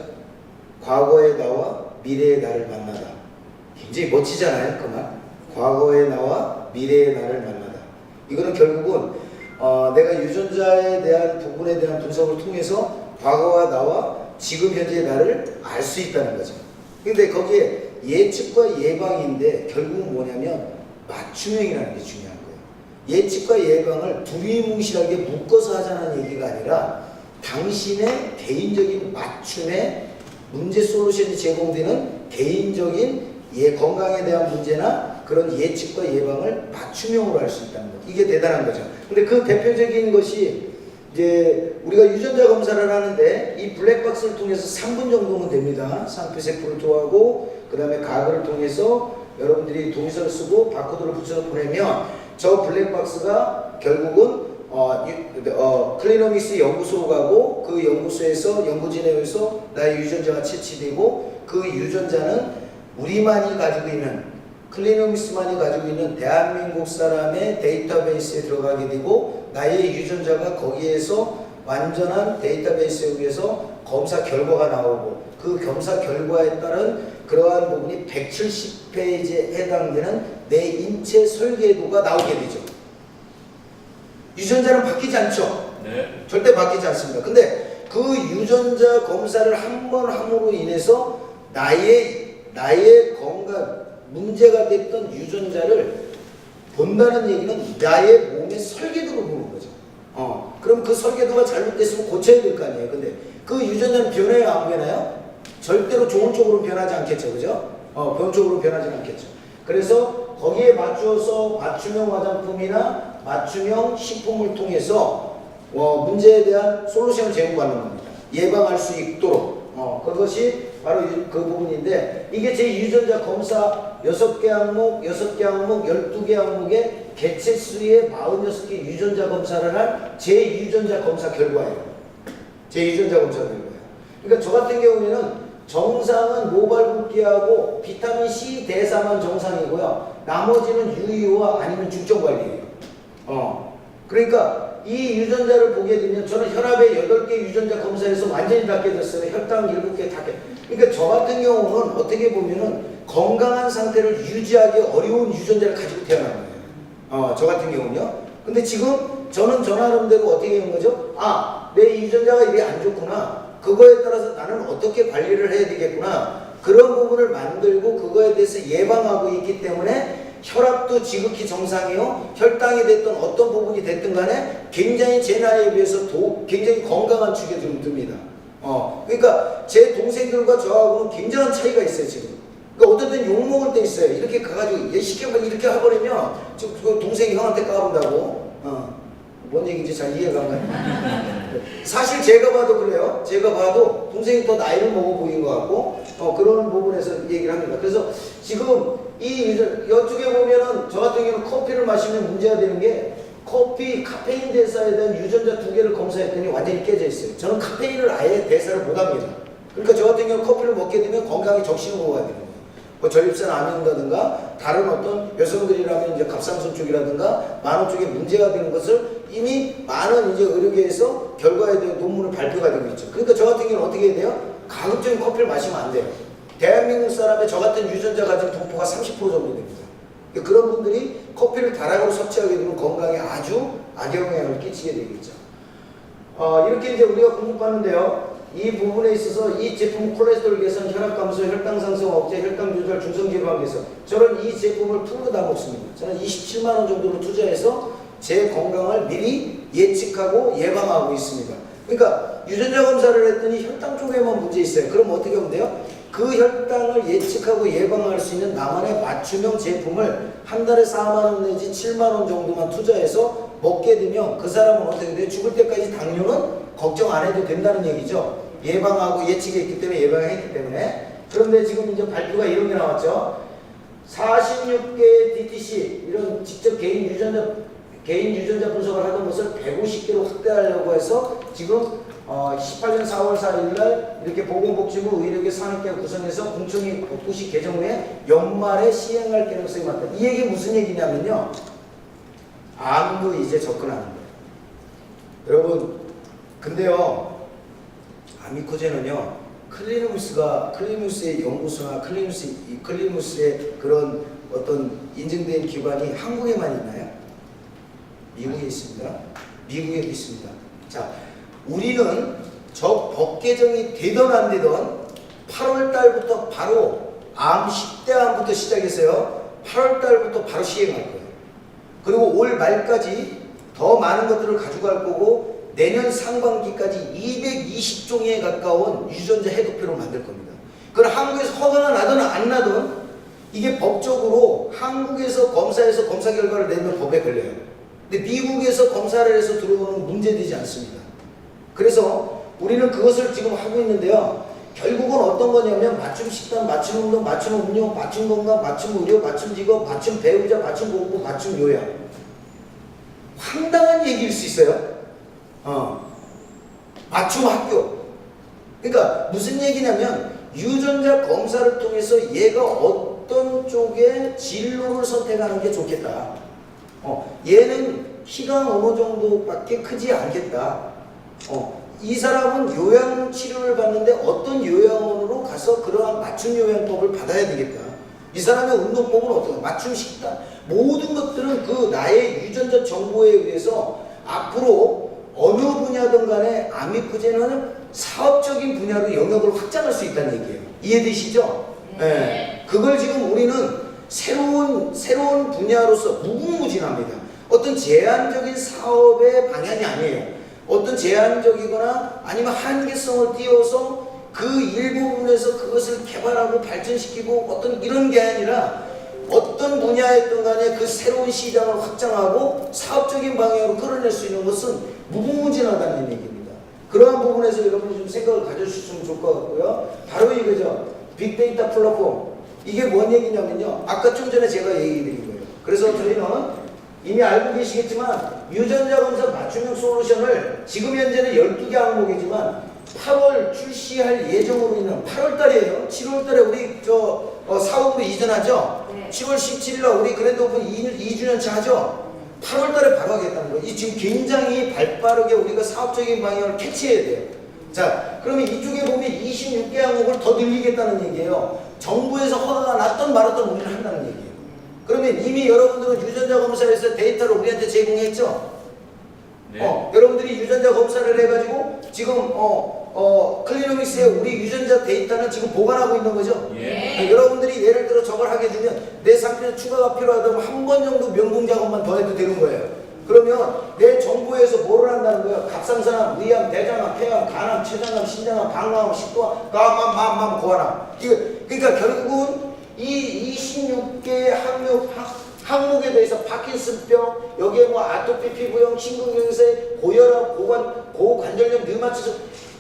과거의 나와 미래의 나를 만나다. 굉장히 멋지잖아요, 그 말. 과거의 나와 미래의 나를 만나다. 이거는 결국은 내가 유전자에 대한 부분에 대한 분석을 통해서 과거와 나와 지금 현재의 나를 알 수 있다는 거죠. 근데 거기에 예측과 예방인데 결국은 뭐냐면 맞춤형이라는 게 중요한 거예요. 예측과 예방을 두리뭉실하게 묶어서 하자는 얘기가 아니라 당신의 개인적인 맞춤의 문제 솔루션이 제공되는 개인적인 건강에 대한 문제나 그런 예측과 예방을 맞춤형으로 할 수 있다는 것. 이게 대단한 거죠. 근데 그 대표적인 것이 이제 우리가 유전자 검사를 하는데 이 블랙박스를 통해서 3분 정도면 됩니다. 상표세포를 토하고 그 다음에 가글을 통해서 여러분들이 동의서를 쓰고 바코드를 붙여서 보내면 저 블랙박스가 결국은 클리노믹스 연구소로 가고 그 연구소에서 연구진에 의해서 나의 유전자가 채취되고 그 유전자는 우리만이 가지고 있는 클리노믹스만이 가지고 있는 대한민국 사람의 데이터베이스에 들어가게 되고 나의 유전자가 거기에서 완전한 데이터베이스에 의해서 검사 결과가 나오고 그 검사 결과에 따른 그러한 부분이 170페이지에 해당되는 내 인체 설계도가 나오게 되죠. 유전자는 바뀌지 않죠? 네. 절대 바뀌지 않습니다. 근데 그 유전자 검사를 한 번 함으로 인해서 나의 건강, 문제가 됐던 유전자를 본다는 얘기는 나의 몸의 설계도를 보는 거죠. 그럼 그 설계도가 잘못됐으면 고쳐야 될 거 아니에요. 근데 그 유전자는 변해요, 안 변해요? 절대로 좋은 쪽으로 변하지 않겠죠, 그죠? 좋은 쪽으로 변하지 않겠죠. 그래서 거기에 맞추어서 맞춤형 화장품이나 맞춤형 식품을 통해서 문제에 대한 솔루션을 제공하는 겁니다. 예방할 수 있도록. 그것이 바로 그 부분인데 이게 제 유전자 검사 6개 항목, 6개 항목, 12개 항목의 개체수의 46개 유전자 검사를 한 제 유전자 검사 결과예요. 제 유전자 검사 결과요. 그러니까 저 같은 경우에는 정상은 모발 붓기하고 비타민 C 대사만 정상이고요. 나머지는 유의와 아니면 중증 관리예요. 그러니까 이 유전자를 보게 되면 저는 혈압의 8개 유전자 검사에서 완전히 다 깨졌어요. 혈당 7개 다 깨. 그러니까 저 같은 경우는 어떻게 보면은 건강한 상태를 유지하기 어려운 유전자를 가지고 태어난 거예요. 저 같은 경우는요. 근데 지금 저는 저 나름대로 어떻게 한 거죠? 내 유전자가 이게 안 좋구나. 그거에 따라서 나는 어떻게 관리를 해야 되겠구나. 그런 부분을 만들고 그거에 대해서 예방하고 있기 때문에 혈압도 지극히 정상이요. 혈당이 됐든 어떤 부분이 됐든 간에 굉장히 제 나이에 비해서 굉장히 건강한 축에 좀 듭니다. 그러니까 제 동생들과 저하고는 굉장한 차이가 있어요, 지금. 그러니까 어떤 때는 욕먹을 때 있어요. 이렇게 가가지고 얘 시켜봐 이렇게 해버리면 그 동생이 형한테 까본다고. 뭔 얘기인지 잘 이해가 안 가요. 사실 제가 봐도 그래요. 제가 봐도 동생이 더 나이를 먹어 보인 것 같고 그런 부분에서 얘기를 합니다. 그래서 지금 이쪽에 보면은 저 같은 경우는 커피를 마시면 문제가 되는 게 커피 카페인 대사에 대한 유전자 2개를 검사했더니 완전히 깨져 있어요. 저는 카페인을 아예 대사를 못합니다. 그러니까 저 같은 경우는 커피를 먹게 되면 건강에 적신호가 되는 거예요. 뭐 전립선 암이 온다든가 다른 어떤 여성들이라면 이제 갑상선 쪽이라든가 만호 쪽에 문제가 되는 것을 이미 많은 이제 의료계에서 결과에 대한 논문을 발표가 되고 있죠. 그러니까 저 같은 경우는 어떻게 해야 돼요? 가급적인 커피를 마시면 안 돼요. 대한민국 사람의 저 같은 유전자 가진 동포가 30% 정도 됩니다. 그런 분들이 커피를 다량으로 섭취하게 되면 건강에 아주 악영향을 끼치게 되겠죠. 이렇게 이제 우리가 공부하는데요. 이 부분에 있어서 이 제품 콜레스테롤 개선, 혈압 감소, 혈당 상승 억제, 혈당 조절, 중성지방 개선. 저는 이 제품을 풀로 다 먹습니다. 저는 27만 원 정도로 투자해서 제 건강을 미리 예측하고 예방하고 있습니다. 그러니까 유전자 검사를 했더니 혈당 쪽에만 문제 있어요. 그럼 어떻게 하면 돼요? 그 혈당을 예측하고 예방할 수 있는 나만의 맞춤형 제품을 한 달에 4만 원 내지 7만 원 정도만 투자해서 먹게 되면 그 사람은 어떻게 돼요? 죽을 때까지 당뇨는 걱정 안 해도 된다는 얘기죠. 예방하고 예측했기 때문에 예방했기 때문에. 그런데 지금 이제 발표가 이런 게 나왔죠. 46개의 DTC 이런 직접 개인 유전자 분석을 하던 것을 150개로 확대하려고 해서 지금 18년 4월 4일 날 이렇게 보건복지부 의료계 상임회 구성해서 공청회 복구시 개정 후에 연말에 시행할 가능성이 많다. 이 얘기 무슨 얘기냐면요. 암도 이제 접근하는 거예요. 여러분, 근데요, 아미코제는요, 클리누스의 연구소나 클리누스의 그런 어떤 인증된 기관이 한국에만 있나요? 미국에 있습니다. 미국에도 있습니다. 자, 우리는 저 법 개정이 되든 안 되든 8월 달부터 바로 암 10대 암부터 시작해서요. 8월 달부터 바로 시행할 거예요. 그리고 올 말까지 더 많은 것들을 가져갈 거고 내년 상반기까지 220종에 가까운 유전자 해독표를 만들 겁니다. 그걸 한국에서 허가가 나든 안 나든 이게 법적으로 한국에서 검사해서 검사 결과를 내면 법에 걸려요. 근데 미국에서 검사를 해서 들어오는 문제되지 않습니다. 그래서 우리는 그것을 지금 하고 있는데요. 결국은 어떤 거냐면 맞춤 식단, 맞춤 운동, 맞춤 음료, 맞춤 건강, 맞춤 의료, 맞춤 직업, 맞춤 배우자, 맞춤 공부, 맞춤 요양. 황당한 얘기일 수 있어요. 맞춤 학교. 그러니까 무슨 얘기냐면 유전자 검사를 통해서 얘가 어떤 쪽의 진로를 선택하는 게 좋겠다. 얘는 키가 어느 정도밖에 크지 않겠다. 이 사람은 요양 치료를 받는데 어떤 요양원으로 가서 그러한 맞춤 요양법을 받아야 되겠다. 이 사람의 운동법은 어떤가? 맞춤 식단. 모든 것들은 그 나의 유전자 정보에 의해서 앞으로 어느 분야든 간에 아미코제는 사업적인 분야로 영역을 확장할 수 있다는 얘기예요. 이해되시죠? 네. 그걸 지금 우리는 새로운 분야로서 무궁무진합니다. 어떤 제한적인 사업의 방향이 아니에요. 어떤 제한적이거나 아니면 한계성을 띄워서 그 일부분에서 그것을 개발하고 발전시키고 어떤 이런 게 아니라 어떤 분야였든 간에 그 새로운 시장을 확장하고 사업적인 방향으로 끌어낼 수 있는 것은 무궁무진하다는 얘기입니다. 그러한 부분에서 여러분이 좀 생각을 가져주시면 좋을 것 같고요. 바로 이거죠. 빅데이터 플랫폼. 이게 뭔 얘기냐면요. 아까 좀 전에 제가 얘기 드린 거예요. 그래서 저희는 이미 알고 계시겠지만 유전자 검사 맞춤형 솔루션을 지금 현재는 12개 항목이지만 8월 출시할 예정으로 있는 8월 달이에요. 7월 달에 우리 사업으로 이전하죠. 네. 7월 17일 날 우리 그랜드 오픈 2주년차 하죠. 8월 달에 바로 하겠다는 거예요. 이 지금 굉장히 발빠르게 우리가 사업적인 방향을 캐치해야 돼요. 자, 그러면 이쪽에 보면 26개 항목을 더 늘리겠다는 얘기예요. 정부에서 허가가 났던 말았던 우리는 한다는 얘기예요. 그러면 이미 여러분들은 유전자 검사에서 데이터를 우리한테 제공했죠? 네. 여러분들이 유전자 검사를 해가지고 지금 클리노믹스에 우리 유전자 데이터는 지금 보관하고 있는 거죠? 예. 여러분들이 예를 들어 저걸 하게 되면 내 상태에 추가가 필요하다면 한 번 정도 면봉 작업만 더 해도 되는 거예요. 그러면 내 정보에서 뭐를 한다는 거예요? 갑상선암, 위암, 대장암, 폐암, 간암, 췌장암, 신장암, 방광암, 식도암, 가암, 고환암. 그러니까 결국은 이 26개의 항목에 대해서 파킨슨병, 여기에 뭐 아토피 피부염, 심근경색, 고혈압, 고관절염, 류마티즘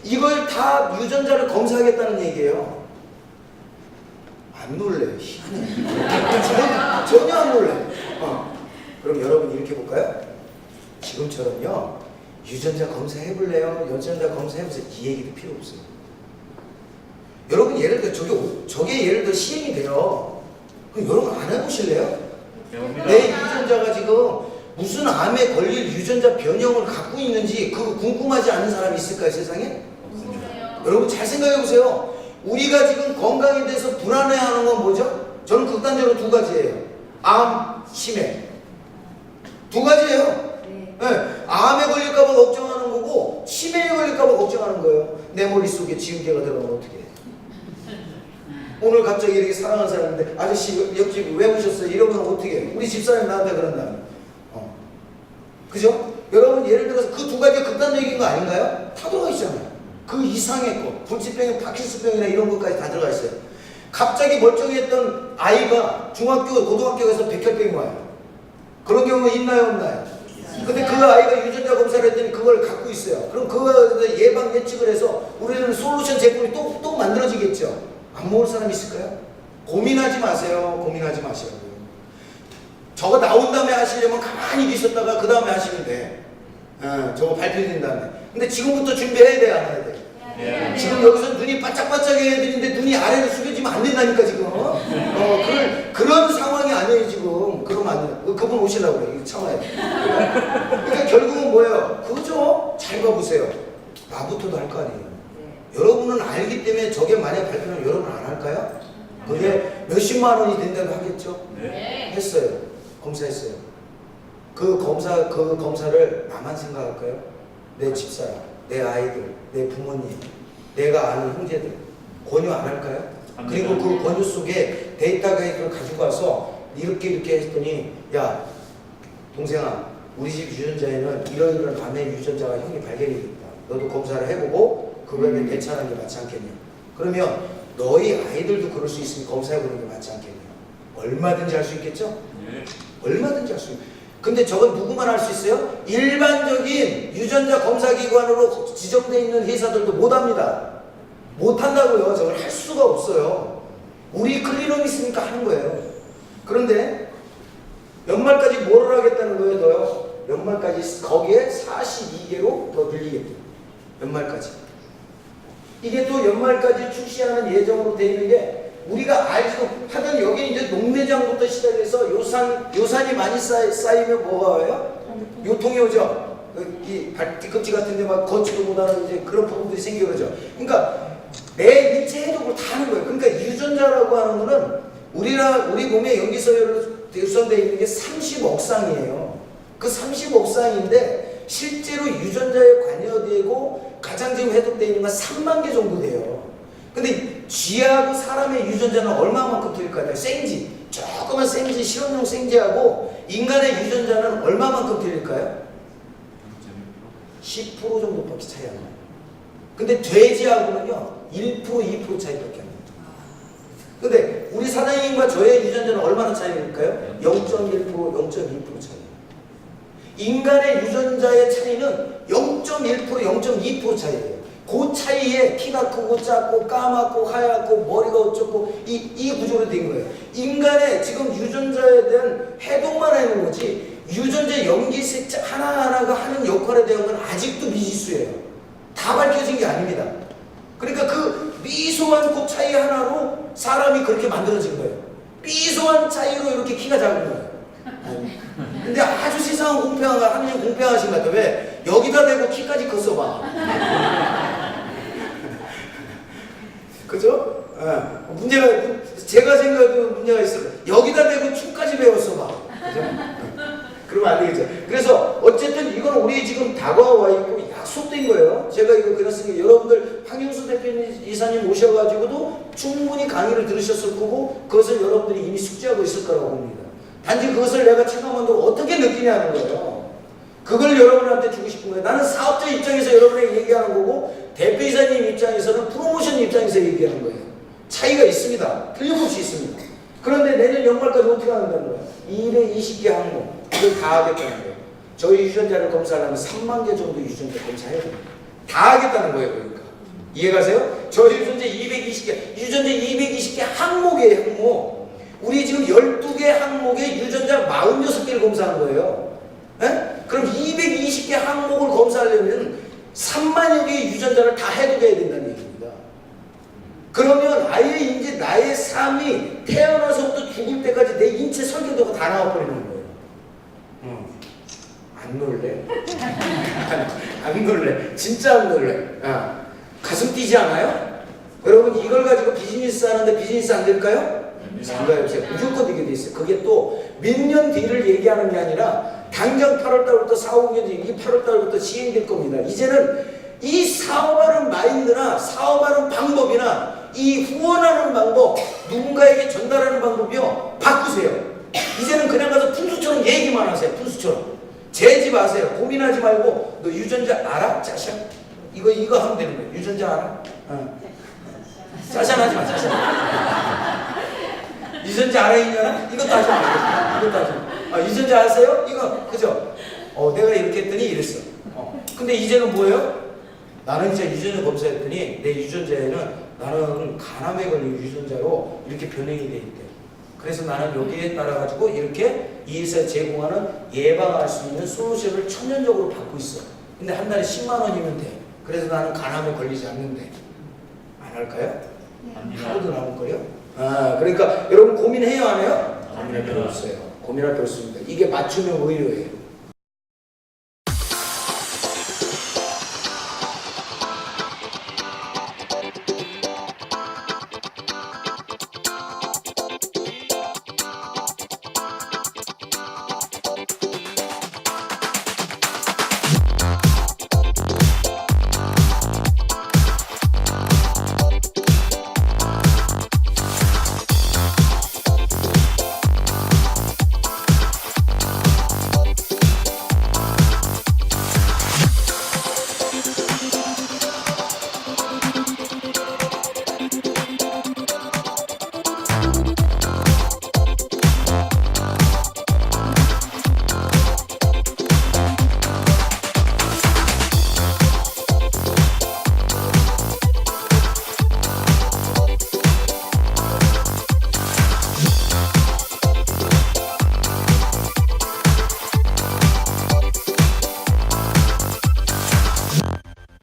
이걸 다 유전자를 검사하겠다는 얘기예요. 안 놀래. 희한해. 전혀 안 놀래. 그럼 여러분 이렇게 볼까요? 지금처럼요. 유전자 검사해볼래요? 유전자 검사해보세요. 이 얘기도 필요 없어요. 여러분 예를 들어 저게 예를 들어 시행이 돼요. 그럼 여러분 안 해보실래요? 배웁니다. 내 유전자가 지금 무슨 암에 걸릴 유전자 변형을 갖고 있는지 그거 궁금하지 않은 사람이 있을까요, 세상에? 없습니다. 여러분 잘 생각해 보세요. 우리가 지금 건강에 대해서 불안해하는 건 뭐죠? 저는 극단적으로 두 가지예요. 암, 치매. 두 가지예요. 네, 암에 걸릴까봐 걱정하는 거고 치매에 걸릴까봐 걱정하는 거예요. 내 머릿속에 지우개가 들어가면 어떻게 해? 오늘 갑자기 이렇게 사랑하는 사람인데 아저씨 옆집 왜 오셨어요? 이러면 어떻게 해? 우리 집사람이 나한테 그런다면 그죠? 여러분 예를 들어서 그 두 가지가 극단적인 거 아닌가요? 다 들어가 있잖아요. 그 이상의 거 불치병, 파킨슨병이나 이런 것까지 다 들어가 있어요. 갑자기 멀쩡했던 아이가 중학교, 고등학교 가서 백혈병이 와요. 그런 경우가 있나요, 없나요? 근데 그 아이가 유전자 검사를 했더니 그걸 갖고 있어요. 그럼 그거 예방 예측을 해서 우리는 솔루션 제품이 또 만들어지겠죠. 안 먹을 사람 있을까요? 고민하지 마세요. 고민하지 마시라고요. 저거 나온 다음에 하시려면 가만히 계셨다가 그 다음에 하시면 돼. 저거 발표된 다음에. 근데 지금부터 준비해야 돼, 안 해야 돼? 네. 지금 여기서 눈이 바짝바짝해야 되는데 눈이 아래로 숙여지면 안 된다니까 지금. 그런 상황이 아니에요 지금. 그러면 안 돼요. 그분 오시려고 그래. 이거 참아야 돼. 그러니까 결국은 뭐예요? 그죠? 잘 봐보세요. 나부터도 할 거 아니에요. 여러분은 알기 때문에 저게 만약 발표하면 여러분 안 할까요? 그게 몇십만 원이 된다고 하겠죠? 네. 했어요. 검사했어요. 그 검사를 나만 생각할까요? 내 집사람, 내 아이들, 내 부모님, 내가 아는 형제들 권유 안 할까요? 합니다. 그리고 그 권유 속에 데이터베이스를 가지고 와서 이렇게 했더니 야 동생아 우리 집 유전자에는 이러이러한 암의 유전자가 형이 발견이 됐다. 너도 검사를 해보고 그거에 대해 대처하는 게 맞지 않겠냐. 그러면 너희 아이들도 그럴 수 있으니 검사해보는 게 맞지 않겠냐. 얼마든지 할 수 있겠죠? 네. 얼마든지 할 수 있어요. 근데 저건 누구만 할 수 있어요? 일반적인 유전자 검사기관으로 지정되어 있는 회사들도 못합니다. 못한다고요. 저걸 할 수가 없어요. 우리 클리노믹스니까 하는 거예요. 그런데 연말까지 뭐를 하겠다는 거예요? 더요? 연말까지 거기에 42개로 더 늘리겠대요. 연말까지. 이게 또 연말까지 출시하는 예정으로 되어 있는 게 우리가 알지도 하던 여기 이제 농내장부터 시작해서 요산이 많이 쌓이면 뭐가 와요? 요통이 오죠. 이 뒤꿈치 같은 데 막 걷지도 못하는 이제 그런 부분들이 생겨 그러죠. 그러니까 내 일체 해독을 다 하는 거예요. 그러니까 유전자라고 하는 거는 우리 몸에 염기서열로 구성되어 있는 게 30억 쌍이에요. 그 30억 쌍인데 실제로 유전자에 관여되고 가장 지금 해독되어 있는 건 3만 개 정도 돼요. 근데 쥐하고 사람의 유전자는 얼마만큼 틀릴 것 같아요? 생쥐, 조그만 생쥐, 실험용 생쥐하고 인간의 유전자는 얼마만큼 틀릴까요? 10% 정도밖에 차이 안 나요. 근데 돼지하고는요 1%, 2% 차이밖에 안 나요. 근데 우리 사장님과 저의 유전자는 얼마나 차이일까요? 0.1%, 0.2% 차이. 인간의 유전자의 차이는 0.1%, 0.2% 차이예요. 그 차이에 키가 크고 작고 까맣고 하얗고 머리가 어쩌고 이 구조로 된 거예요. 인간의 지금 유전자에 대한 해동만 하는 거지 유전자 염기색 하나하나가 하는 역할에 대한 건 아직도 미지수예요. 다 밝혀진 게 아닙니다. 그러니까 그 미소한 그 차이 하나로 사람이 그렇게 만들어진 거예요. 미소한 차이로 이렇게 키가 작은 거예요. 근데 아주 세상은 공평한 거 하느님 공평하신 것 같아. 왜? 여기다 대고 키까지 컸어 봐. 그죠? 문제가 제가 생각해도 문제가 있어요. 여기다 대고 축까지 배웠어 봐. 그죠? 그러면 안 되겠죠. 그래서 어쨌든 이건 우리 지금 다가와 있고 약속된 거예요. 제가 이거 그렸으니까 여러분들 황영수 대표님 이사님 오셔가지고도 충분히 강의를 들으셨을 거고 그것을 여러분들이 이미 숙지하고 있을 거라고 봅니다. 단지 그것을 내가 체감한다고 어떻게 느끼냐는 거예요. 그걸 여러분한테 주고 싶은 거예요. 나는 사업자 입장에서 여러분에게 얘기하는 거고 대표이사님 입장에서는 프로모션 입장에서 얘기하는 거예요. 차이가 있습니다. 틀림없이 있습니다. 그런데 내년 연말까지 어떻게 한다는 거예요? 220개 항목 이걸 다 하겠다는 거예요. 저희 유전자를 검사하려면 3만 개 정도 유전자 검사해야 됩니다. 다 하겠다는 거예요. 그러니까 이해가세요? 저희 유전자 220개 유전자 220개 항목이에요. 항목. 우리 지금 12개 항목에 유전자 46개를 검사한 거예요. 에? 그럼 220개 항목을 검사하려면 3만여 개의 유전자를 다 해독해야 된다는 얘기입니다. 그러면 아예 이제 나의 삶이 태어나서부터 죽을 때까지 내 인체 설계도가 다 나와버리는 거예요. 안 놀래? 안 놀래. 진짜 안 놀래. 가슴 뛰지 않아요? 여러분 이걸 가지고 비즈니스 하는데 비즈니스 안 될까요? 안 가요. 무조건 되게 돼 있어요. 그게 또 몇 년 뒤를 얘기하는 게 아니라 당장 8월달부터 4, 5년 뒤, 이 8월달부터 시행될 겁니다. 이제는 이 사업하는 마인드나 사업하는 방법이나 이 후원하는 방법, 누군가에게 전달하는 방법이요. 바꾸세요. 이제는 그냥 가서 푼수처럼 얘기만 하세요. 푼수처럼. 재지 마세요. 고민하지 말고 너 유전자 알아? 짜샤? 이거 하면 되는 거예요. 유전자 알아? 짜샤하지 마. 짜샤. 유전자 알아 있냐나? 이것도 하지 마. 이것도 하지 마. 유전자 아세요? 이거 그죠? 내가 이렇게 했더니 이랬어. 근데 이제는 뭐예요? 나는 이제 유전자 검사했더니 내 유전자에는 나는 간암에 걸린 유전자로 이렇게 변형이 돼 있대. 그래서 나는 여기에 따라 가지고 이렇게 이 회사에 제공하는 예방할 수 있는 솔루션을 천연적으로 받고 있어. 근데 한 달에 10만 원이면 돼. 그래서 나는 간암에 걸리지 않는데. 안 할까요? 하루도 남을 거요? 그러니까 여러분 고민해요 안 해요? 고민할 필요 없어요. 고민할 필요 없습니다. 이게 맞춤형 의료예요.